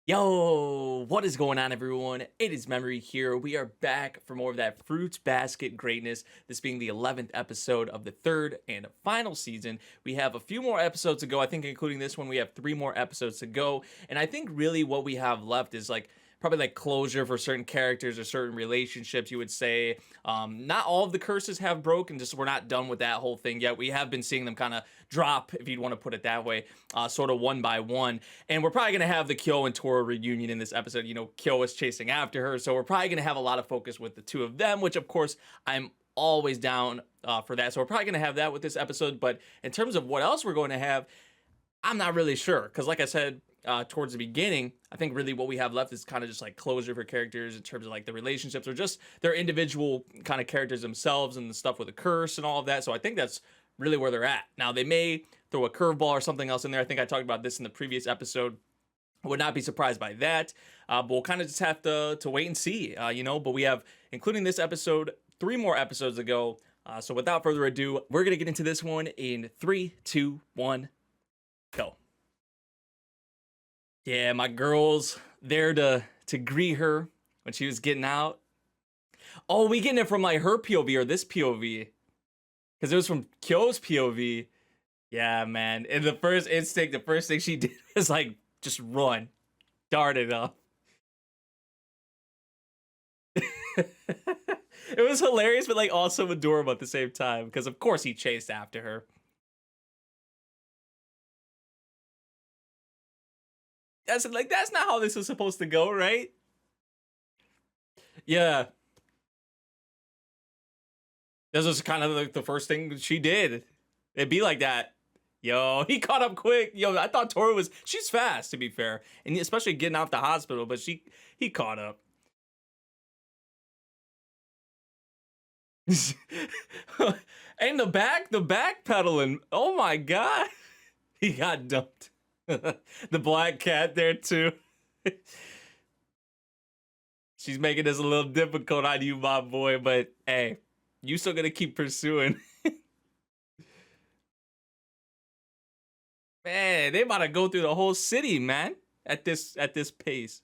Yo, what is going on, everyone? It is Memory here. We are back for more of that Fruits Basket greatness. This being the 11th episode of the third and final season. We have a few more episodes to go. I think including this one, we have 3 more episodes to go. And I think really what we have left is probably like closure for certain characters or certain relationships, you would say. Not all of the curses have broken, just we're not done with that whole thing yet. We have been seeing them kind of drop, if you'd want to put it that way, sort of one by one. And we're probably going to have the Kyo and Tohru reunion in this episode. You know, Kyo is chasing after her, so we're probably going to have a lot of focus with the two of them, which of course I'm always down for that. So we're probably going to have that with this episode. But in terms of what else we're going to have, I'm not really sure, because like I said towards the beginning, I think really what we have left is kind of just like closure for characters in terms of like the relationships or just their individual kind of characters themselves and the stuff with the curse and all of that. So I think that's really where they're at. Now they may throw a curveball or something else in there. I think I talked about this in the previous episode. I would not be surprised by that, but we'll kind of just have to wait and see, you know. But we have, including this episode, 3 more episodes to go. So without further ado, we're gonna get into this one in 3, 2, 1, go. Yeah, my girl's there to greet her when she was getting out. Oh, we getting it from like her POV or this POV? Because it was from Kyo's POV. Yeah, man. And the first instinct, the first thing she did was like just run, darted up. It was hilarious, but like also adorable at the same time. Because of course he chased after her. That's not how this was supposed to go, right? Yeah. This was kind of like the first thing she did. It'd be like that. Yo, he caught up quick. Yo, I thought Tohru she's fast, to be fair. And especially getting out the hospital, but he caught up. And the back pedaling. Oh my God. He got dumped. The black cat there too. She's making this a little difficult on you, my boy, but hey, you still gonna keep pursuing. Man, they about to go through the whole city, man, at this pace.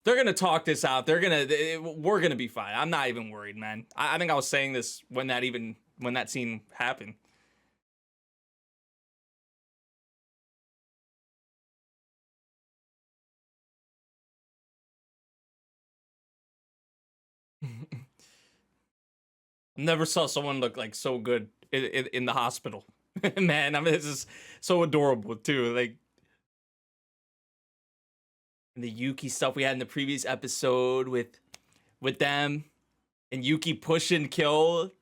They're gonna talk this out. We're gonna be fine. I'm not even worried, man. I think I was saying this when that scene happened. Never saw someone look like so good in the hospital. Man, I mean, this is so adorable too. Like the Yuki stuff we had in the previous episode with them and Yuki pushing Kyo.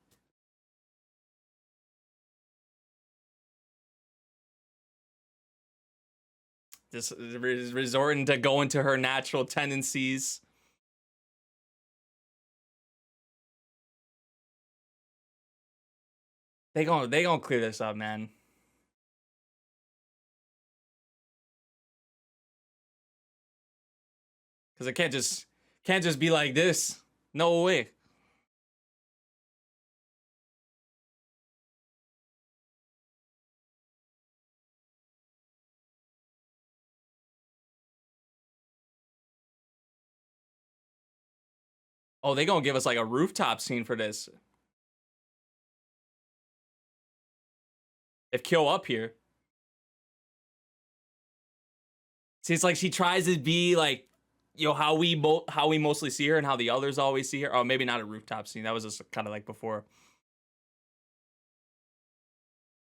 Just resorting to go into her natural tendencies. They gonna clear this up, man. Cause it can't just be like this. No way. Oh, they gonna give us like a rooftop scene for this. If Kyo up here. See, it's like she tries to be like, you know, how we mostly see her and how the others always see her. Oh, maybe not a rooftop scene. That was just kind of like before.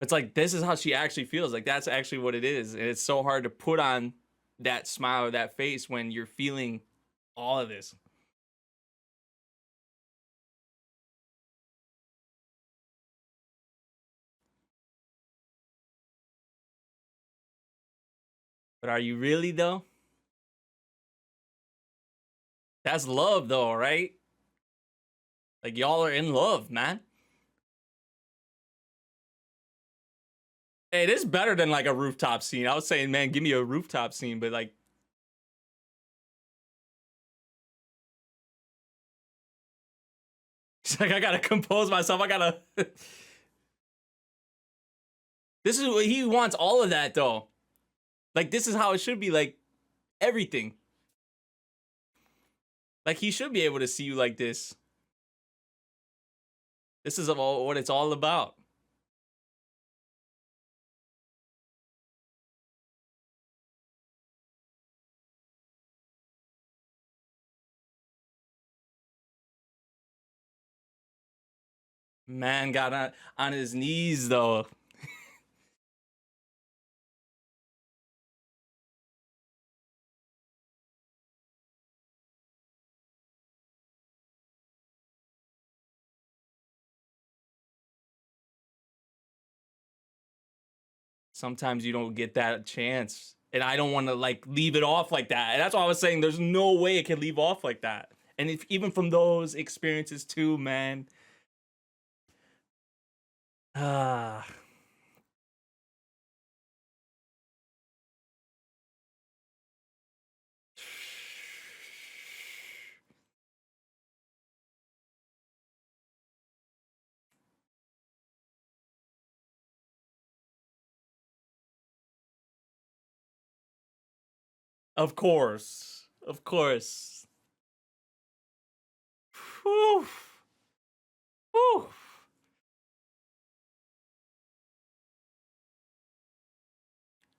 It's like, this is how she actually feels. Like, that's actually what it is. And it's so hard to put on that smile or that face when you're feeling all of this. But are you really, though? That's love, though, right? Like, y'all are in love, man. Hey, it is better than like a rooftop scene. I was saying, man, give me a rooftop scene, but like, it's like I gotta compose myself. I gotta. This is what he wants. All of that, though. Like, this is how it should be. Like, everything. Like, he should be able to see you like this. This is all what it's all about. Man got on his knees, though. Sometimes you don't get that chance. And I don't want to, like, leave it off like that. And that's why I was saying there's no way it can leave off like that. And if even from those experiences too, man. Ah. Of course. Of course. Whew. Whew.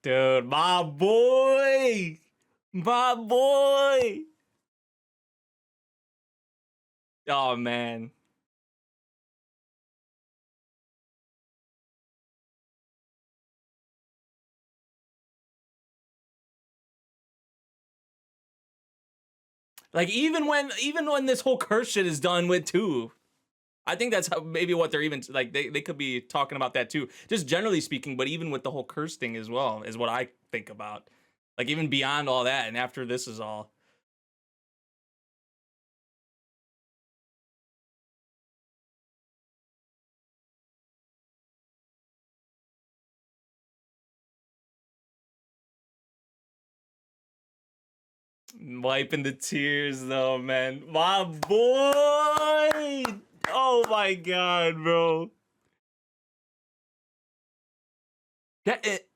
Dude, my boy. My boy. Oh, man. Like, even when this whole curse shit is done with too. I think that's how, maybe what they're even like they could be talking about that too. Just generally speaking, but even with the whole curse thing as well is what I think about. Like, even beyond all that and after this is all. Wiping the tears though, man. My boy. Oh my god, bro. That it.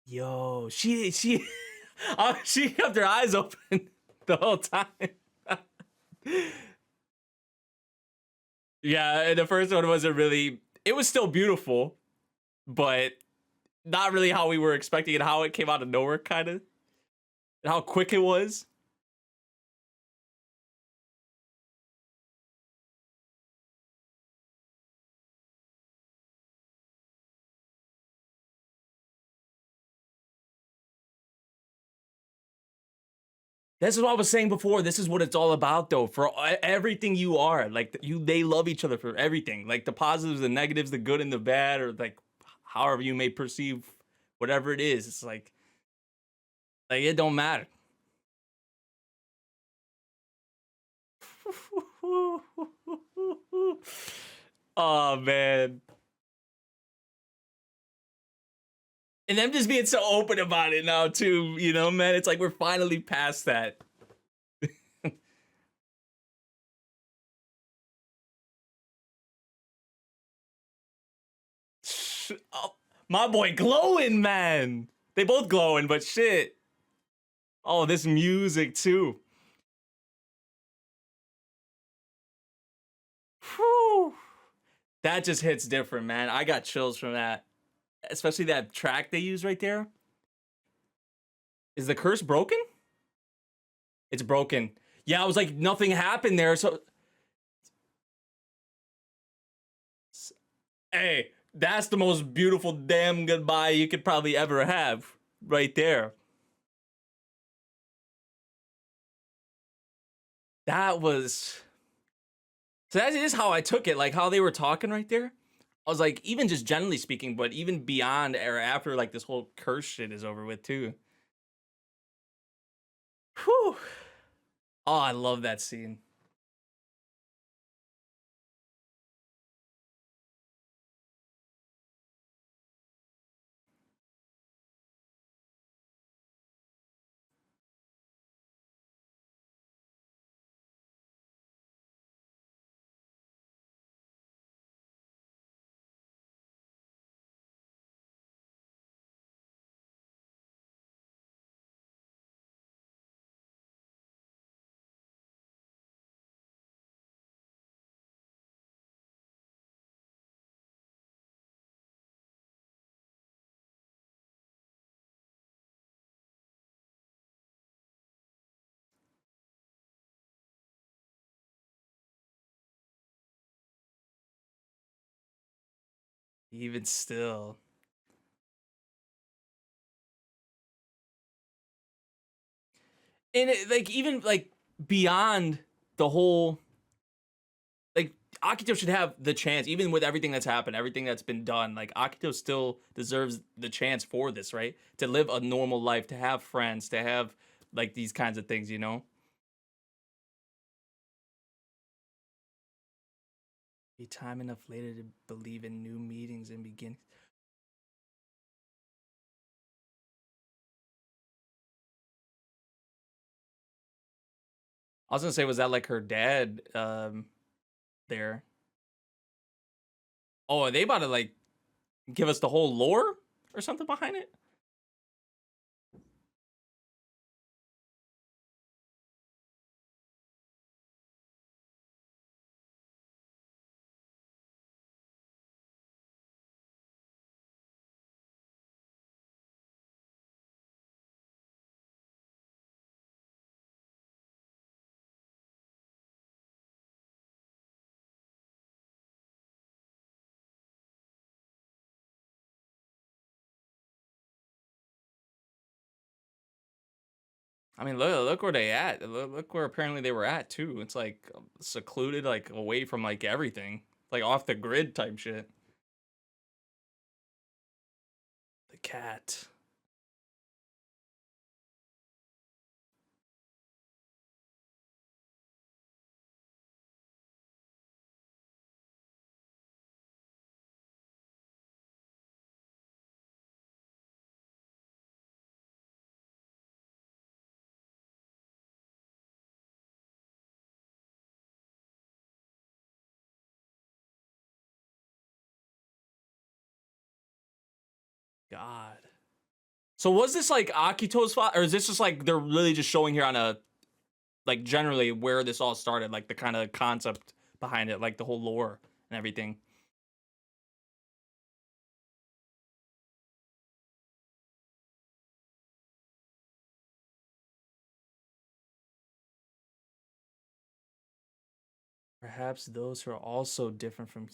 Yo, she she kept her eyes open the whole time. Yeah, the first one wasn't really. It was still beautiful, but not really how we were expecting it. How it came out of nowhere, kind of, and how quick it was. This is what I was saying before. This is what it's all about, though. For everything you are, like they love each other for everything, like the positives, the negatives, the good and the bad, or like however you may perceive whatever it is. It's like it don't matter. Oh man, and them just being so open about it now too. You know, man, it's like we're finally past that. Oh, my boy glowing, man. They both glowing, but shit. Oh, this music too. Whew. That just hits different, man. I got chills from that. Especially that track they use right there. Is the curse broken? It's broken. Yeah, I was like, nothing happened there. So, hey, that's the most beautiful damn goodbye you could probably ever have right there. That was. So that is how I took it. Like how they were talking right there. I was like, even just generally speaking, but even beyond or after like this whole curse shit is over with too. Whew. Oh, I love that scene. Even still. And it, like, even like beyond the whole, like, Akito should have the chance, even with everything that's happened, everything that's been done. Like, Akito still deserves the chance for this, right? To live a normal life, to have friends, to have like these kinds of things, you know? Be time enough later to believe in new meetings and begin. I was gonna say, was that like her dad there? Oh, are they about to like give us the whole lore or something behind it? I mean, look where they at. Look where apparently they were at too. It's like secluded, like away from like everything, like off the grid type shit. The cat. God. So was this like Akito's fault, or is this just like they're really just showing here on a, like, generally where this all started, like the kind of concept behind it, like the whole lore and everything? Perhaps those who are also different from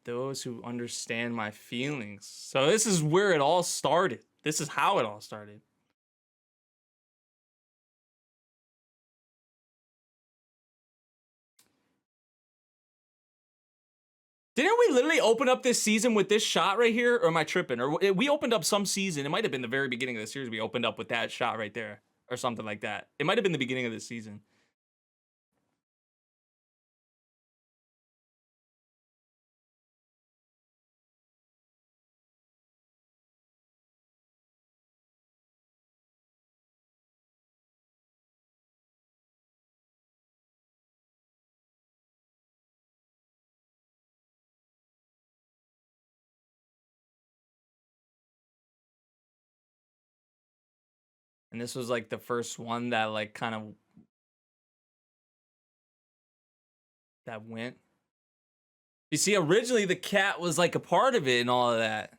those who understand my feelings. So this is where it all started. This is how it all started. Didn't we literally open up this season with this shot right here? Or am I tripping? Or we opened up some season. It might have been the very beginning of the series. We opened up with that shot right there, or something like that. It might have been the beginning of this season. And this was like the first one that like kind of that went. You see, originally the cat was like a part of it and all of that.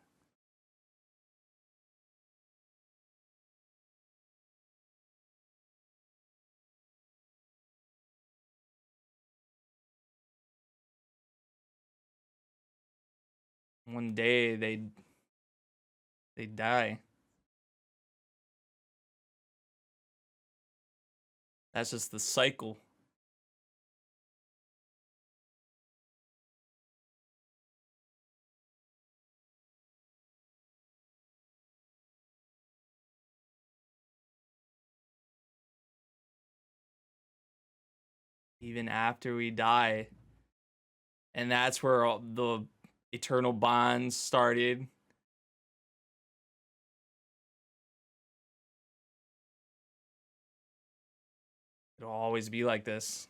One day they die. That's just the cycle. Even after we die. And that's where all the eternal bonds started. It'll always be like this.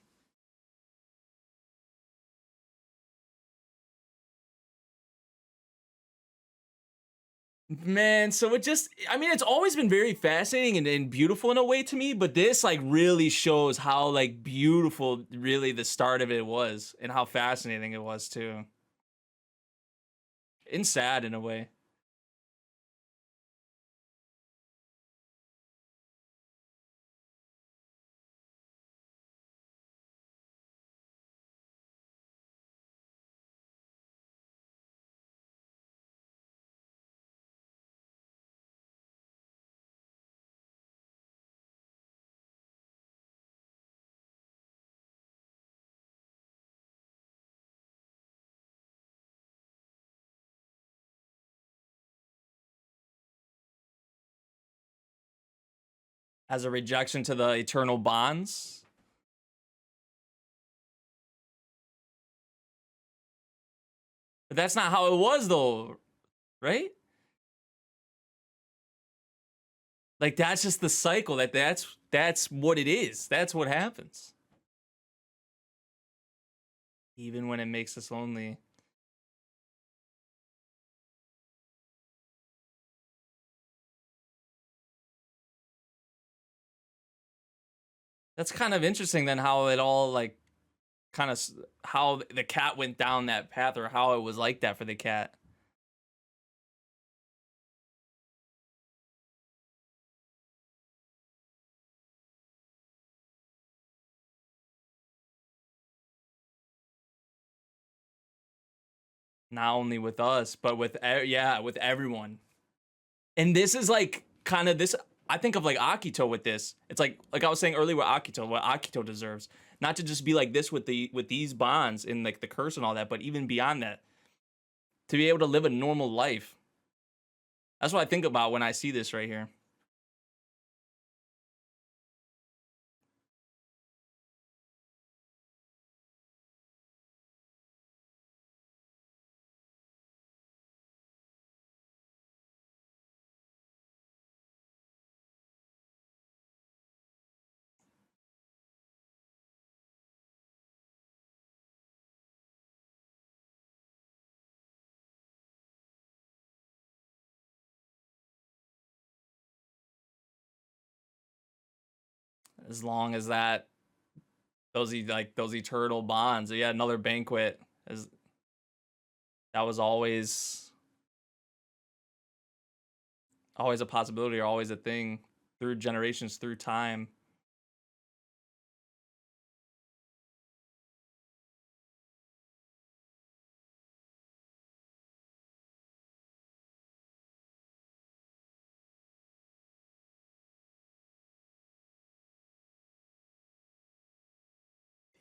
Man, so it just, I mean, it's always been very fascinating and beautiful in a way to me, but this like really shows how like beautiful really the start of it was and how fascinating it was too. And sad in a way. As a rejection to the eternal bonds. But that's not how it was, though, right? Like, that's just the cycle. That's what it is. That's what happens. Even when it makes us lonely. That's kind of interesting then, how it all, like, kind of how the cat went down that path, or how it was like that for the cat. Not only with us, but with with everyone. And this is like kind of this. I think of like Akito with this. It's like I was saying earlier with Akito, what Akito deserves, not to just be like this with these bonds and like the curse and all that, but even beyond that, to be able to live a normal life. That's what I think about when I see this right here. As long as that those eternal bonds. Yeah, another banquet. As that was always a possibility, or always a thing through generations, through time.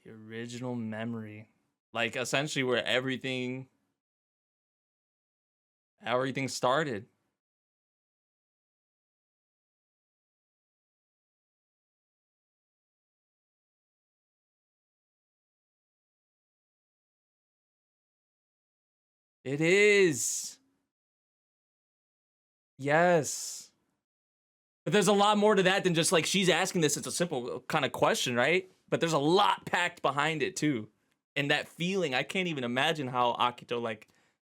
The original memory, like essentially where everything started. It is. Yes. But there's a lot more to that than just like she's asking this. It's a simple kind of question, right? But there's a lot packed behind it too. And that feeling, I can't even imagine how Akito like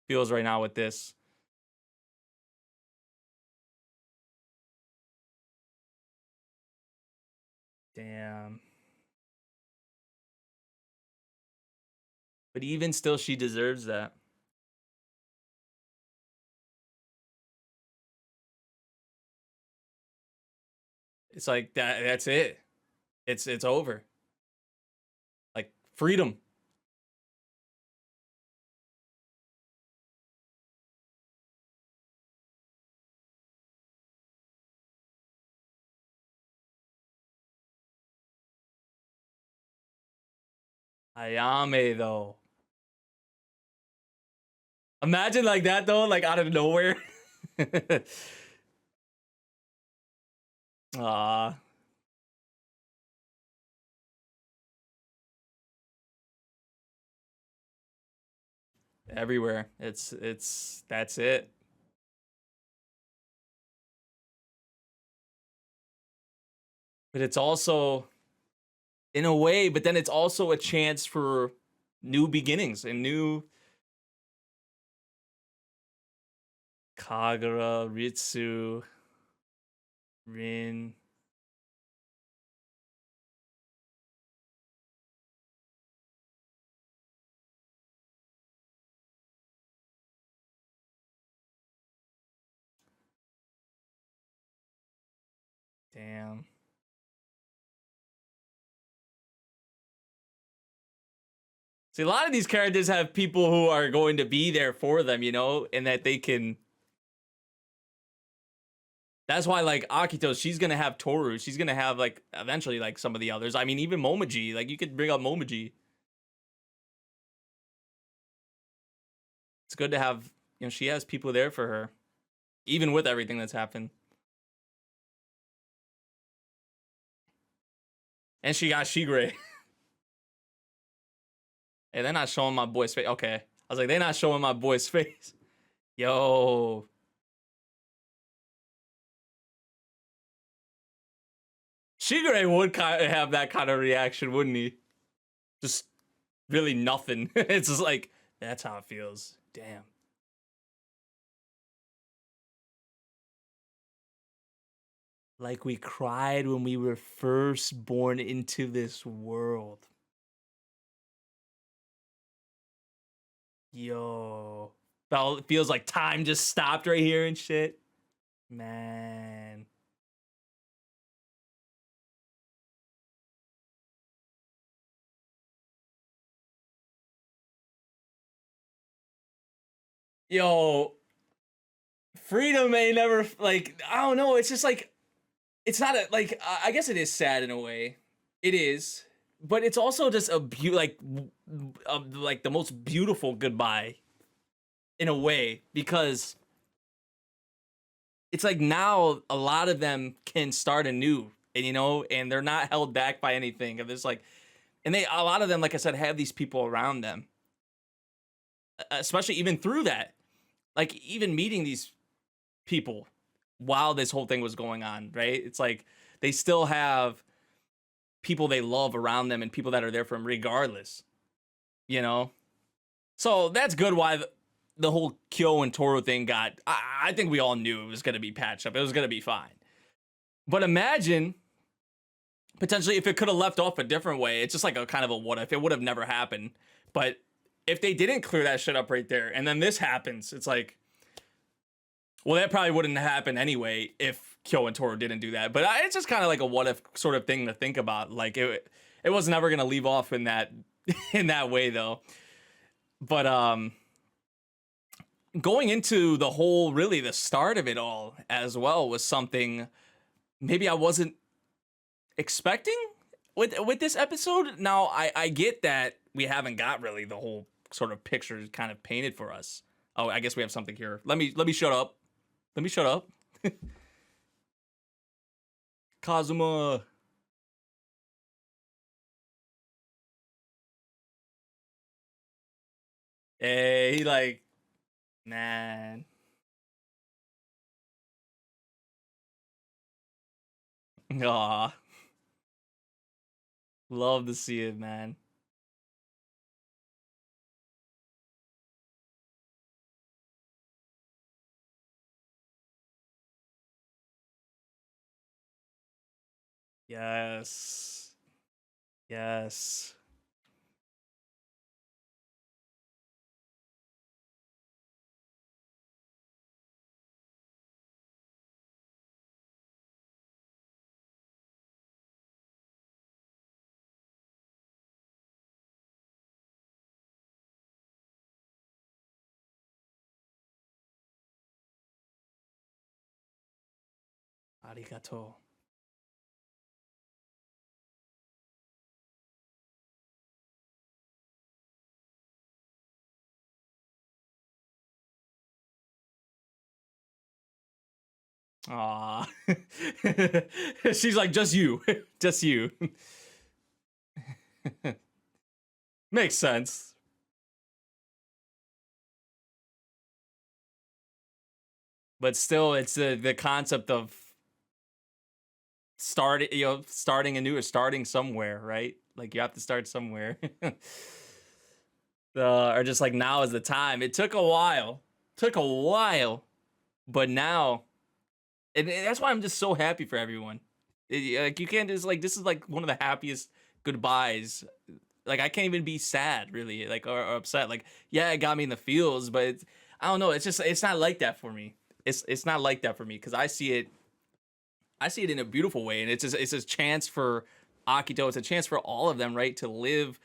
feels right now with this. Damn. But even still, she deserves that. It's like that's it. It's over. Like freedom. Ayame though. Imagine like that though, like out of nowhere. Ah, everywhere. It's that's it. But it's also in a way, but then it's also a chance for new beginnings and new Kagura, Ritsu, Rin. Damn. See, a lot of these characters have people who are going to be there for them, you know, and that they can. That's why, like Akito, she's gonna have Tohru. She's gonna have like eventually like some of the others. I mean, even Momoji. Like you could bring up Momoji. It's good to have. You know, she has people there for her, even with everything that's happened. And she got Shigure. Hey, they're not showing my boy's face. Okay. I was like, they're not showing my boy's face. Yo. Shigure would kind of have that kind of reaction, wouldn't he? Just really nothing. It's just like, that's how it feels. Damn. Like we cried when we were first born into this world. Yo. Feels like time just stopped right here and shit. Man. Yo. Freedom may never, like, I don't know. It's just like, it's not a, like, I guess it is sad in a way. It is. But it's also just like the most beautiful goodbye in a way, because it's like now a lot of them can start anew, and and they're not held back by anything. And there's like, and a lot of them, like I said, have these people around them, especially even through that, like even meeting these people while this whole thing was going on, right? It's like they still have people they love around them and people that are there for them regardless, So that's good why the whole Kyo and Tohru thing got, I think we all knew it was going to be patched up. It was going to be fine. But imagine potentially if it could have left off a different way. It's just like a kind of a what if. It would have never happened. But if they didn't clear that shit up right there and then this happens, it's like, well, that probably wouldn't happen anyway if Kyo and Tohru didn't do that. But it's just kind of like a what if sort of thing to think about. Like it was never going to leave off in that way though. But going into the whole, really the start of it all as well was something maybe I wasn't expecting with this episode. Now I get that we haven't got really the whole sort of picture kind of painted for us. Oh, I guess we have something here. Let me shut up. Let me shut up. Kazuma. Hey, he like, man. Aw. Love to see it, man. Yes. Yes. Arigato. Aw. She's like, just you. Just you. Makes sense. But still, it's the concept of starting anew or starting somewhere, right? Like you have to start somewhere. Or just like now is the time. It took a while. But now, and that's why I'm just so happy for everyone. Like you can't just like, this is like one of the happiest goodbyes. Like I can't even be sad really, like or upset. Like yeah, it got me in the feels, but I don't know. It's not like that for me. It's not like that for me because I see it in a beautiful way, and it's a chance for Akito. It's a chance for all of them, right, to live,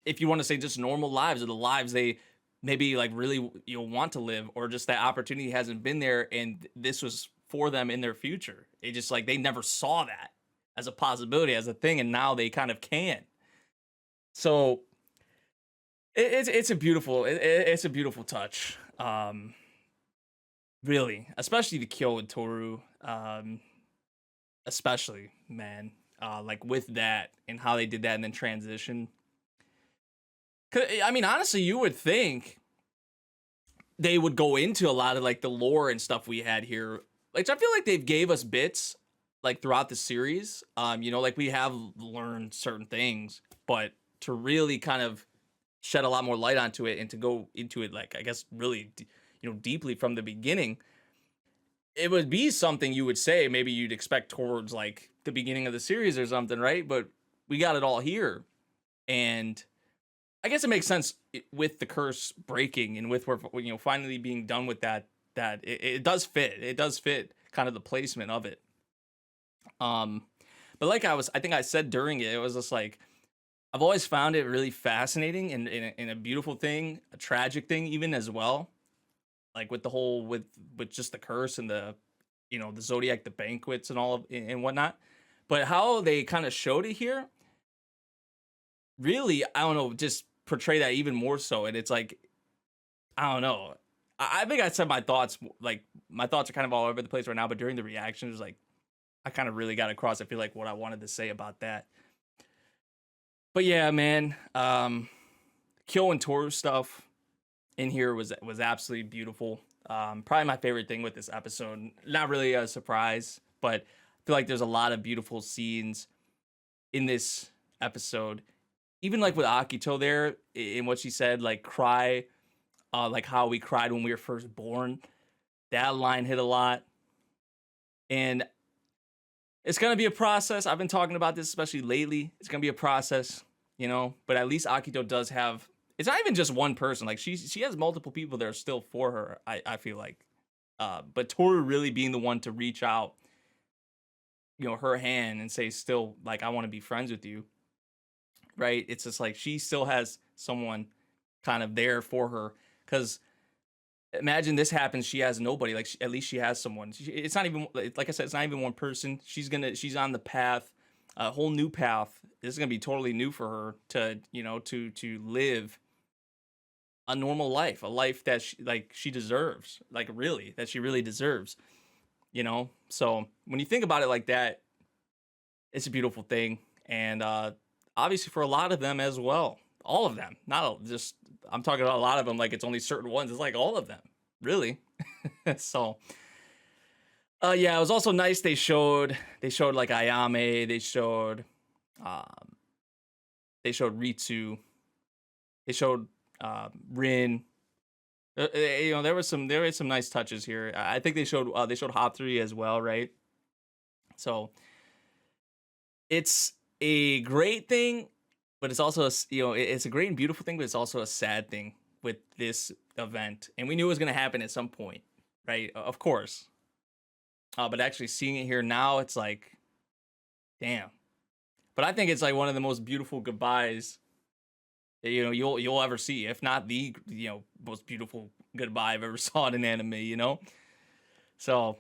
if you want to say just normal lives, or the lives they maybe like really want to live, or just that opportunity hasn't been there, and this was for them in their future. It just like they never saw that as a possibility, as a thing, and now they kind of can. So it's a beautiful it's a beautiful touch. Really, especially the Kyo and Tohru, especially, man. like with that and how they did that and then transition. 'Cause, I mean, honestly, you would think they would go into a lot of like the lore and stuff we had here. Like, I feel like they've gave us bits like throughout the series. You know, like we have learned certain things, but to really kind of shed a lot more light onto it and to go into it, like, I guess really, you know, deeply from the beginning, it would be something you would say maybe you'd expect towards like the beginning of the series or something, right? But we got it all here. And I guess it makes sense with the curse breaking and with where, you know, finally being done with that, that it does fit. It does fit kind of the placement of it. But like I think I said during it, it was just like, I've always found it really fascinating and a beautiful thing, a tragic thing even as well. Like with the whole, with just the curse and the, you know, the Zodiac, the banquets and all of, and whatnot. But how they kind of showed it here, really, I don't know, just portray that even more so. And it's like, I don't know. I think I said my thoughts, like my thoughts are kind of all over the place right now, but during the reaction, it was like, I kind of really got across, I feel like, what I wanted to say about that. But yeah, man, Kyo and Tohru stuff in here was absolutely beautiful. Probably my favorite thing with this episode. Not really a surprise, but I feel like there's a lot of beautiful scenes in this episode. Even like with Akito there, in what she said, like cry, like how we cried when we were first born. That line hit a lot. And it's going to be a process. I've been talking about this, especially lately. It's going to be a process, you know, but at least Akito does have, it's not even just one person. Like she has multiple people that are still for her, I feel like. But Tohru really being the one to reach out, you know, her hand and say still, like, I want to be friends with you. Right? It's just like she still has someone kind of there for her. Because imagine this happens, she has nobody. Like at least she has someone. It's not even, like I said, it's not even one person. She's on the path, a whole new path. This is gonna be totally new for her to, you know, to live a normal life, a life that she deserves, like really, that she really deserves. You know, so when you think about it like that, it's a beautiful thing, and obviously for a lot of them as well, all of them, not just, I'm talking about a lot of them like it's only certain ones. It's like all of them, really. So, yeah, it was also nice. They showed like Ayame. They showed Ritsu. They showed Rin. You know, there were some nice touches here. I think they showed Hatsuri as well, right? So it's a great thing, but it's also you know, it's a great and beautiful thing, but it's also a sad thing with this event. And we knew it was going to happen at some point, right? Of course. But actually seeing it here now, it's like, damn. But I think it's like one of the most beautiful goodbyes that, you know, you'll ever see, if not the, you know, most beautiful goodbye I've ever saw in an anime, you know. So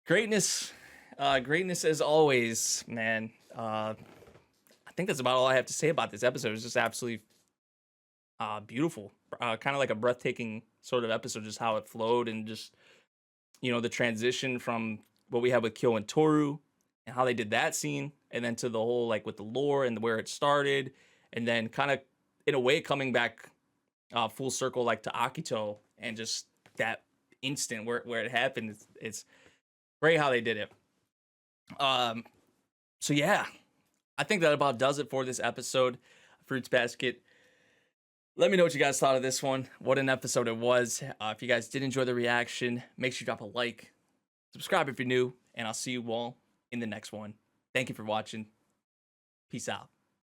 greatness as always, man. I think that's about all I have to say about this episode. It's just absolutely beautiful, kind of like a breathtaking sort of episode, just how it flowed and just, you know, the transition from what we had with Kyo and Tohru and how they did that scene, and then to the whole, like, with the lore and where it started, and then kind of in a way coming back full circle, like to Akito, and just that instant where it happened. It's great how they did it. So yeah, I think that about does it for this episode, Fruits Basket. Let me know what you guys thought of this one. What an episode it was. If you guys did enjoy the reaction, make sure you drop a like, subscribe if you're new, and I'll see you all in the next one. Thank you for watching. Peace out.